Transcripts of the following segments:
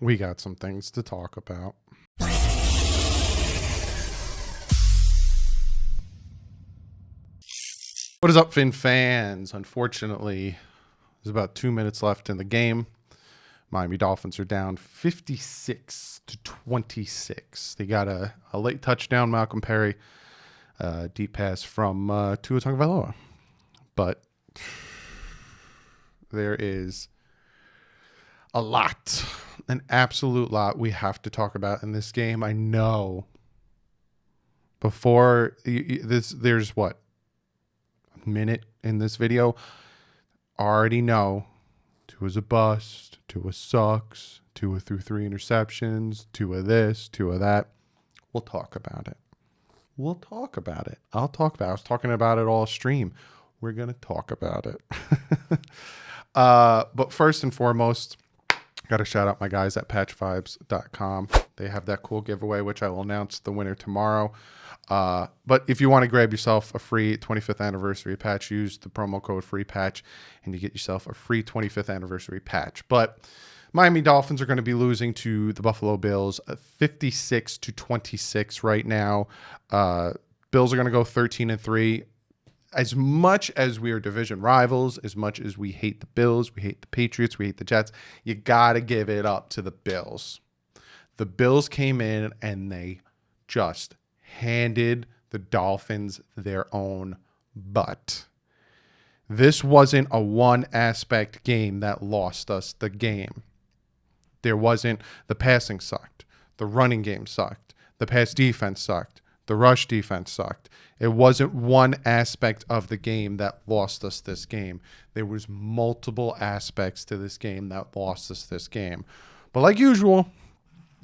We got some things to talk about. What is up, Fin fans? Unfortunately, there's about 2 minutes left in the game. Miami Dolphins are down 56-26. They got a late touchdown, Malcolm Perry, deep pass from Tua Tagovailoa. But there is a lot, an absolute lot we have to talk about in this game. I know before this, there's what? Minute in this video, already know Tua's a bust, Tua sucks, Tua threw 3 interceptions, Tua this, Tua that. We'll talk about it. I'll talk about it. I was talking about it all stream. We're going to talk about it. But first and foremost, got to shout out my guys at patchvibes.com. They have that cool giveaway, which I will announce the winner tomorrow. But if you want to grab yourself a free 25th anniversary patch, use the promo code FREEPATCH and you get yourself a free 25th anniversary patch. But Miami Dolphins are going to be losing to the Buffalo Bills 56-26 right now. Bills are going to go 13-3. As much as we are division rivals, as much as we hate the Bills, we hate the Patriots, we hate the Jets, you got to give it up to the Bills. The Bills came in and they just handed the Dolphins their own butt. This wasn't a one aspect game that lost us the game. There wasn't the passing sucked. The running game sucked. The pass defense sucked. The rush defense sucked. It wasn't one aspect of the game that lost us this game. There was multiple aspects to this game that lost us this game. But like usual,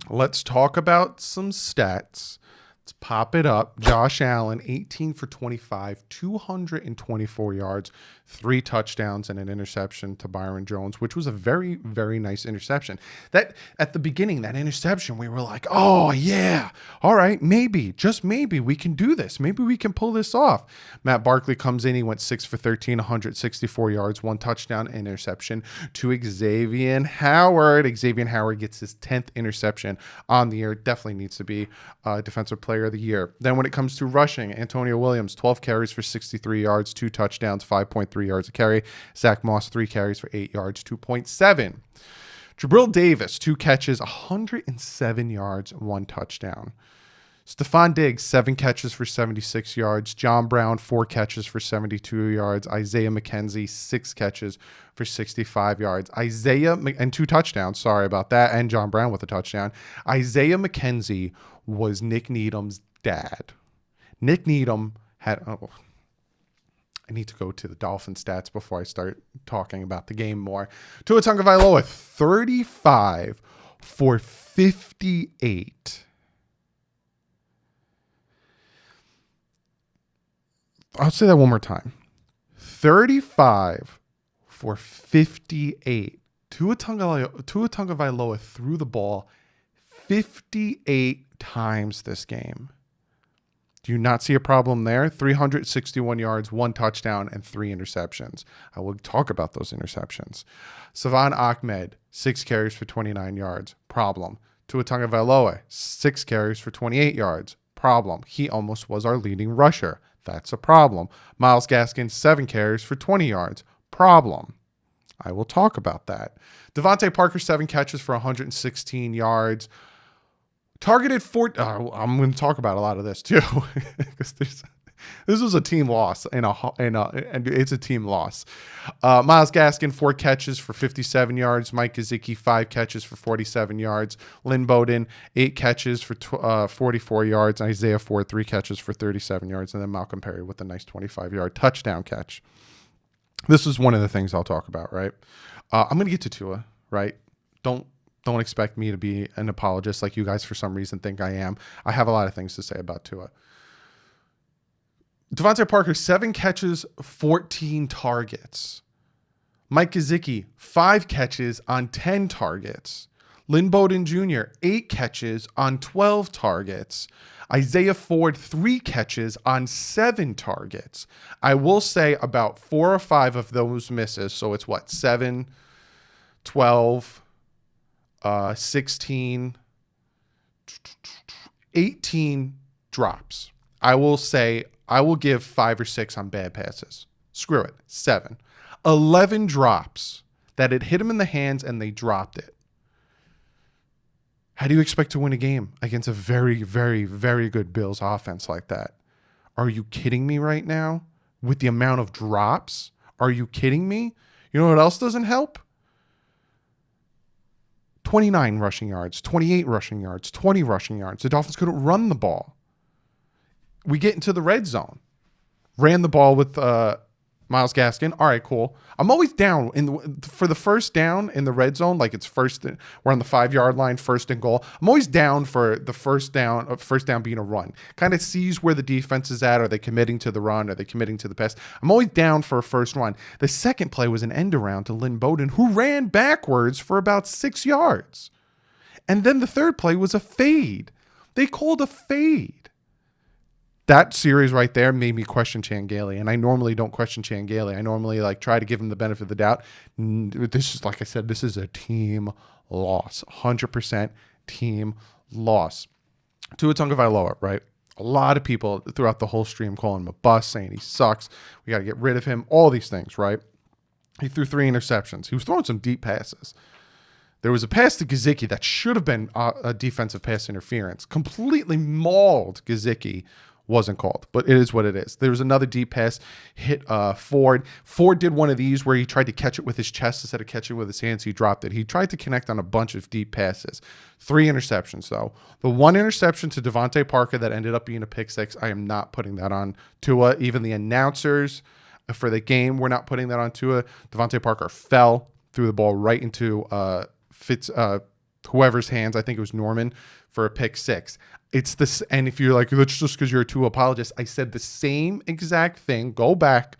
let's talk about some stats. Let's pop it up. Josh Allen, 18 for 25, 224 yards, 3 touchdowns, and an interception to Byron Jones, which was a very, very nice interception. That at the beginning, that interception, we were like, oh, yeah, all right, maybe, just maybe we can do this. Maybe we can pull this off. Matt Barkley comes in. He went 6 for 13, 164 yards, 1 touchdown, interception to Xavier Howard. Xavier Howard gets his 10th interception on the year. Definitely needs to be defensive player of the year. Then when it comes to rushing, Antonio Williams, 12 carries for 63 yards, 2 touchdowns, 5.3 yards a carry. Zach Moss, 3 carries for 8 yards, 2.7. Jabril Davis, 2 catches, 107 yards, 1 touchdown. Stephon Diggs, 7 catches for 76 yards. John Brown, 4 catches for 72 yards. Isaiah McKenzie, 6 catches for 65 yards. And 2 touchdowns. Sorry about that. And John Brown with a touchdown. Isaiah McKenzie was Nick Needham's dad. Nick Needham had... Oh, I need to go to the Dolphin stats before I start talking about the game more. Tua Tagovailoa, 35 for 58. I'll say that one more time. 35 for 58. Tua Tagovailoa threw the ball 58 times this game. Do you not see a problem there? 361 yards, 1 touchdown, and 3 interceptions. I will talk about those interceptions. Savon Ahmed, 6 carries for 29 yards. Problem. Tua Tagovailoa, 6 carries for 28 yards. Problem. He almost was our leading rusher. That's a problem. Myles Gaskin, 7 carries for 20 yards. Problem. I will talk about that. Devontae Parker, 7 catches for 116 yards. Targeted 4. I'm going to talk about a lot of this too, because this was a team loss, and it's a team loss. Myles Gaskin, 4 catches for 57 yards. Mike Gesicki, 5 catches for 47 yards. Lynn Bowden, 8 catches for 44 yards. Isaiah Ford, 3 catches for 37 yards, and then Malcolm Perry with a nice 25-yard touchdown catch. This is one of the things I'll talk about, right? I'm going to get to Tua, right? Don't expect me to be an apologist like you guys for some reason think I am. I have a lot of things to say about Tua. Devontae Parker, 7 catches, 14 targets. Mike Gesicki, 5 catches on 10 targets. Lynn Bowden Jr., 8 catches on 12 targets. Isaiah Ford, 3 catches on 7 targets. I will say about 4 or 5 of those misses, so it's 7, 12, 16, 18 drops. I will say I will give 5 or 6 on bad passes. Screw it. 7. 11 drops that it hit him in the hands and they dropped it. How do you expect to win a game against a very, very, very good Bills offense like that? Are you kidding me right now? With the amount of drops? Are you kidding me? You know what else doesn't help? 29 rushing yards, 28 rushing yards, 20 rushing yards. The Dolphins couldn't run the ball. We get into the red zone. Ran the ball with Myles Gaskin. All right, cool. I'm always down for the first down in the red zone. Like it's first, we're on the 5-yard line, first and goal. I'm always down for the first down being a run. Kind of sees where the defense is at. Are they committing to the run? Are they committing to the pass? I'm always down for a first run. The second play was an end around to Lynn Bowden, who ran backwards for about 6 yards. And then the third play was a fade. They called a fade. That series right there made me question Chan Gailey, and I normally don't question Chan Gailey. I normally try to give him the benefit of the doubt. This is, like I said, this is a team loss, 100% team loss. Tua Tagovailoa, right? A lot of people throughout the whole stream calling him a bust, saying he sucks. We got to get rid of him. All these things, right? He threw 3 interceptions. He was throwing some deep passes. There was a pass to Gesicki that should have been a defensive pass interference. Completely mauled Gesicki. Wasn't called, but it is what it is. There was another deep pass hit Ford. Ford did one of these where he tried to catch it with his chest instead of catching it with his hands. He dropped it. He tried to connect on a bunch of deep passes. 3 interceptions, though. The 1 interception to Devontae Parker that ended up being a pick 6, I am not putting that on Tua. Even the announcers for the game were not putting that on Tua. Devontae Parker threw the ball right into whoever's hands. I think it was Norman for a pick 6. It's this, and if you're like, that's just because you're a Tua apologist, I said the same exact thing. Go back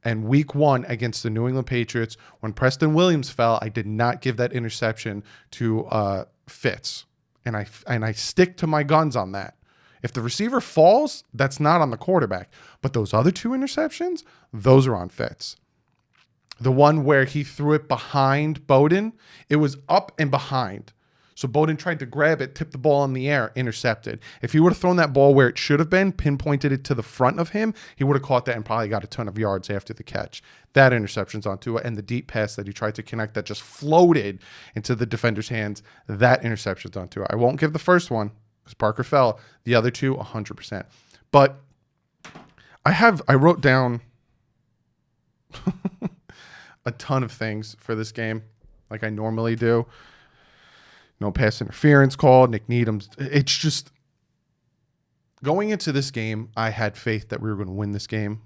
and week 1 against the New England Patriots, when Preston Williams fell, I did not give that interception to Fitz, and I stick to my guns on that. If the receiver falls, that's not on the quarterback. But those other 2 interceptions, those are on Fitz. The one where he threw it behind Bowden, it was up and behind. So Bowden tried to grab it, tipped the ball in the air, intercepted. If he would have thrown that ball where it should have been, pinpointed it to the front of him, he would have caught that and probably got a ton of yards after the catch. That interception's on Tua, and the deep pass that he tried to connect that just floated into the defender's hands, that interception's on Tua. I won't give the first one because Parker fell. The other 2, 100%. But I wrote down a ton of things for this game, like I normally do. No pass interference called. Nick Needham's. It's just going into this game, I had faith that we were going to win this game.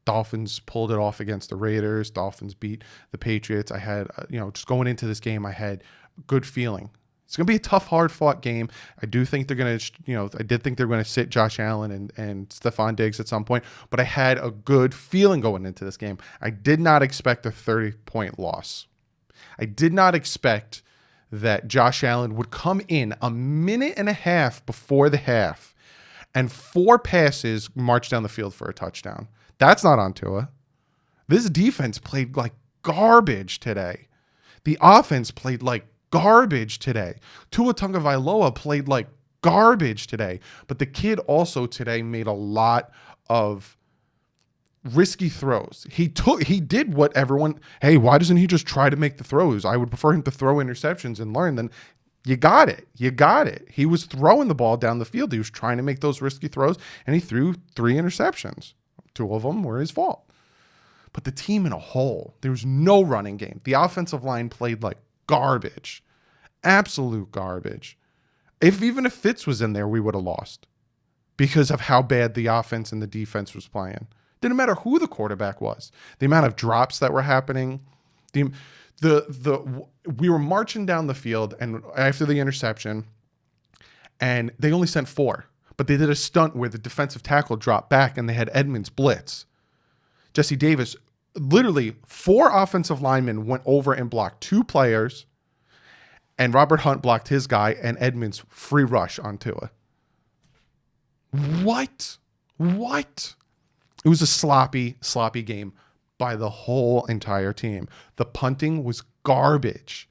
Dolphins pulled it off against the Raiders. Dolphins beat the Patriots. I had, just going into this game, I had a good feeling. It's going to be a tough, hard-fought game. I do think they're going to, I did think they're going to sit Josh Allen and Stephon Diggs at some point, but I had a good feeling going into this game. I did not expect a 30-point loss. I did not expect that Josh Allen would come in a minute and a half before the half and 4 passes march down the field for a touchdown. That's not on Tua. This defense played like garbage today. The offense played like garbage today. Tua Tagovailoa played like garbage today. But the kid also today made a lot of risky throws. He did what everyone, hey, why doesn't he just try to make the throws? I would prefer him to throw interceptions and learn. Then you got it. He was throwing the ball down the field. He was trying to make those risky throws, and he threw 3 interceptions. 2 of them were his fault. But the team in a whole, there was no running game. The offensive line played like garbage. Absolute garbage. Even if Fitz was in there, we would have lost because of how bad the offense and the defense was playing. Didn't matter who the quarterback was. The amount of drops that were happening, we were marching down the field and after the interception, and they only sent 4, but they did a stunt where the defensive tackle dropped back and they had Edmonds blitz. Jesse Davis, literally 4 offensive linemen went over and blocked 2 players, and Robert Hunt blocked his guy, and Edmonds free rush on Tua. What? It was a sloppy game by the whole entire team. The punting was garbage.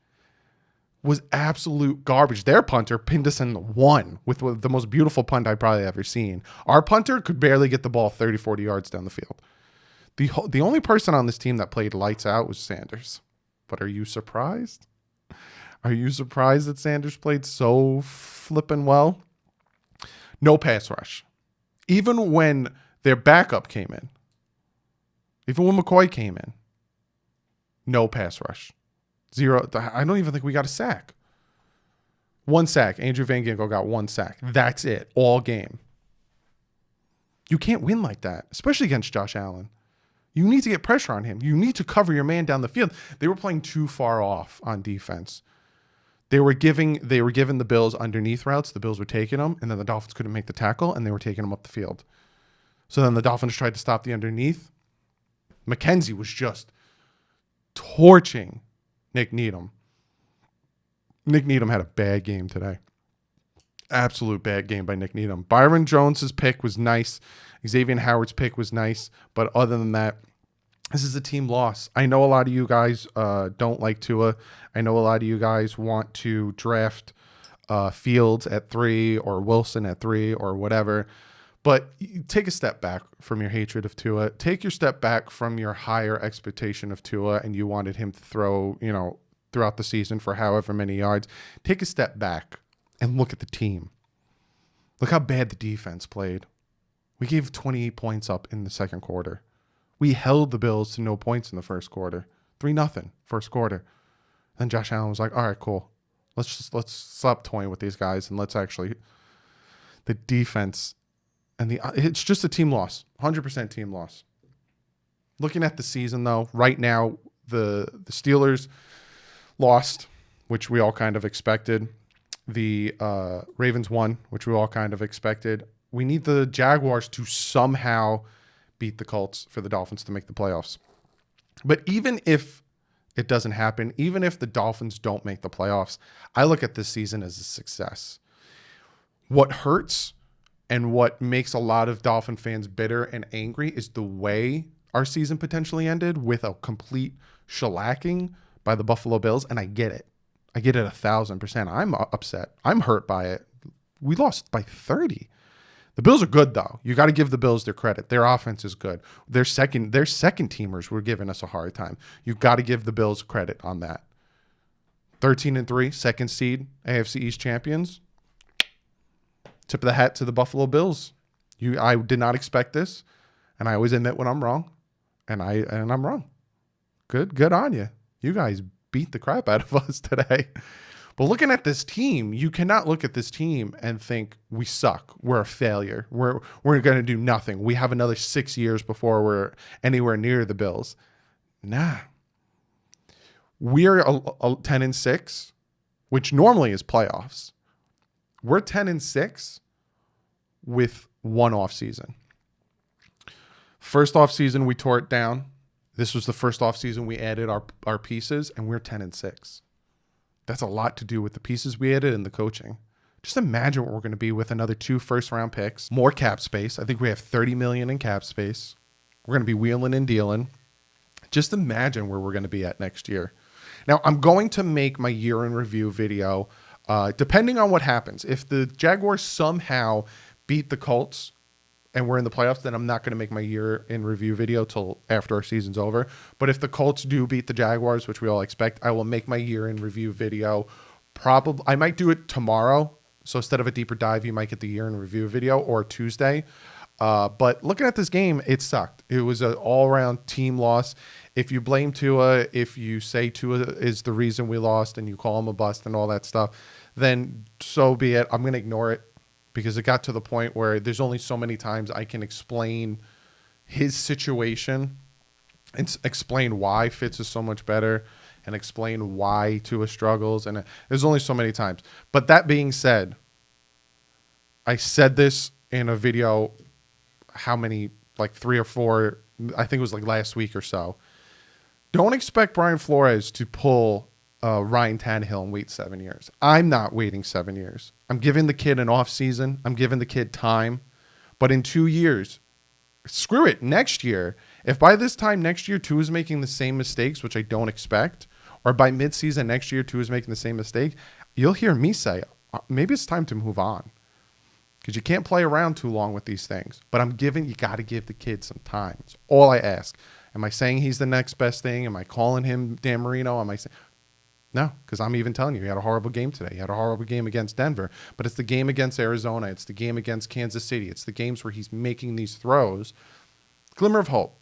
was absolute garbage. Their punter pinned us in the one with the most beautiful punt I've probably ever seen. Our punter could barely get the ball 30, 40 yards down the field. The only person on this team that played lights out was Sanders. But are you surprised? Are you surprised that Sanders played so flippin' well? No pass rush. Even when their backup came in, even when McCoy came in, no pass rush. Zero. I don't even think we got a sack. One sack. Andrew Van Ginkel got one sack. That's it. All game. You can't win like that, especially against Josh Allen. You need to get pressure on him. You need to cover your man down the field. They were playing too far off on defense. They were giving the Bills underneath routes. The Bills were taking them, and then the Dolphins couldn't make the tackle, and they were taking them up the field. So then the Dolphins tried to stop the underneath. McKenzie was just torching Nick Needham. Nick Needham had a bad game today. Absolute bad game by Nick Needham. Byron Jones's pick was nice. Xavier Howard's pick was nice. But other than that, this is a team loss. I know a lot of you guys don't like Tua. I know a lot of you guys want to draft Fields at 3 or Wilson at 3 or whatever. But take a step back from your hatred of Tua. Take your step back from your higher expectation of Tua, and you wanted him to throw, throughout the season for however many yards. Take a step back and look at the team. Look how bad the defense played. We gave 28 points up in the second quarter. We held the Bills to no points in the first quarter. 3-0 first quarter. Then Josh Allen was like, all right, cool. Let's stop toying with these guys and let's actually – the defense – and it's just a team loss, 100% team loss. Looking at the season, though, right now, the Steelers lost, which we all kind of expected. The Ravens won, which we all kind of expected. We need the Jaguars to somehow beat the Colts for the Dolphins to make the playoffs. But even if it doesn't happen, even if the Dolphins don't make the playoffs, I look at this season as a success. What hurts and what makes a lot of Dolphin fans bitter and angry is the way our season potentially ended with a complete shellacking by the Buffalo Bills, and I get it. I get it 1,000%. I'm upset. I'm hurt by it. We lost by 30. The Bills are good, though. You got to give the Bills their credit. Their offense is good. Their second teamers were giving us a hard time. You got to give the Bills credit on that. 13-3, second seed, AFC East champions. Tip of the hat to the Buffalo Bills. I did not expect this, and I always admit when I'm wrong, and I'm wrong. Good on you. You guys beat the crap out of us today. But looking at this team, you cannot look at this team and think we suck. We're a failure. We're going to do nothing. We have another 6 years before we're anywhere near the Bills. Nah. We're a 10-6, which normally is playoffs. We're 10-6 with one off season. First off season, we tore it down. This was the first off season we added our pieces, and we're 10-6. That's a lot to do with the pieces we added and the coaching. Just imagine what we're going to be with another 2 first-round picks, more cap space. I think we have $30 million in cap space. We're going to be wheeling and dealing. Just imagine where we're going to be at next year. Now, I'm going to make my year in review video depending on what happens. If the Jaguars somehow beat the Colts and we're in the playoffs, then I'm not going to make my year in review video till after our season's over. But if the Colts do beat the Jaguars, which we all expect, I will make my year in review video. Probably, I might do it tomorrow. So instead of a deeper dive, you might get the year in review video, or Tuesday. But looking at this game, it sucked. It was an all-around team loss. If you blame Tua, if you say Tua is the reason we lost and you call him a bust and all that stuff, then so be it. I'm going to ignore it because it got to the point where there's only so many times I can explain his situation and explain why Fitz is so much better and explain why Tua struggles. And there's only so many times. But that being said, I said this in a video, how many, like 3 or 4, I think it was like last week or so. Don't expect Brian Flores to pull Ryan Tannehill and wait 7 years. I'm not waiting 7 years. I'm giving the kid an off season. I'm giving the kid time. But in 2 years, screw it, next year, if by this time next year Tua is making the same mistakes, which I don't expect, or by midseason next year, Tua is making the same mistake, you'll hear me say, maybe it's time to move on. Because you can't play around too long with these things. But you got to give the kid some time. It's all I ask. Am I saying he's the next best thing? Am I calling him Dan Marino? Am I saying... No, because I'm even telling you, he had a horrible game today. He had a horrible game against Denver. But it's the game against Arizona. It's the game against Kansas City. It's the games where he's making these throws. Glimmer of hope.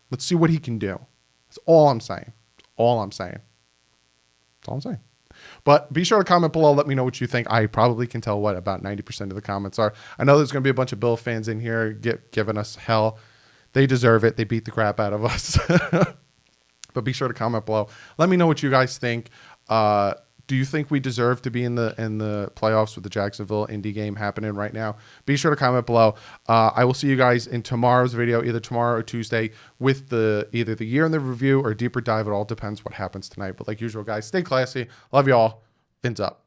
Let's see what he can do. That's all I'm saying. All I'm saying. That's all I'm saying. But be sure to comment below. Let me know what you think. I probably can tell what about 90% of the comments are. I know there's going to be a bunch of Bill fans in here giving us hell. They deserve it. They beat the crap out of us. But be sure to comment below. Let me know what you guys think. Do you think we deserve to be in the playoffs with the Jacksonville Indy game happening right now? Be sure to comment below. I will see you guys in tomorrow's video, either tomorrow or Tuesday, with either the year in the review or deeper dive. It all depends what happens tonight. But like usual, guys, stay classy. Love you all. Fins up.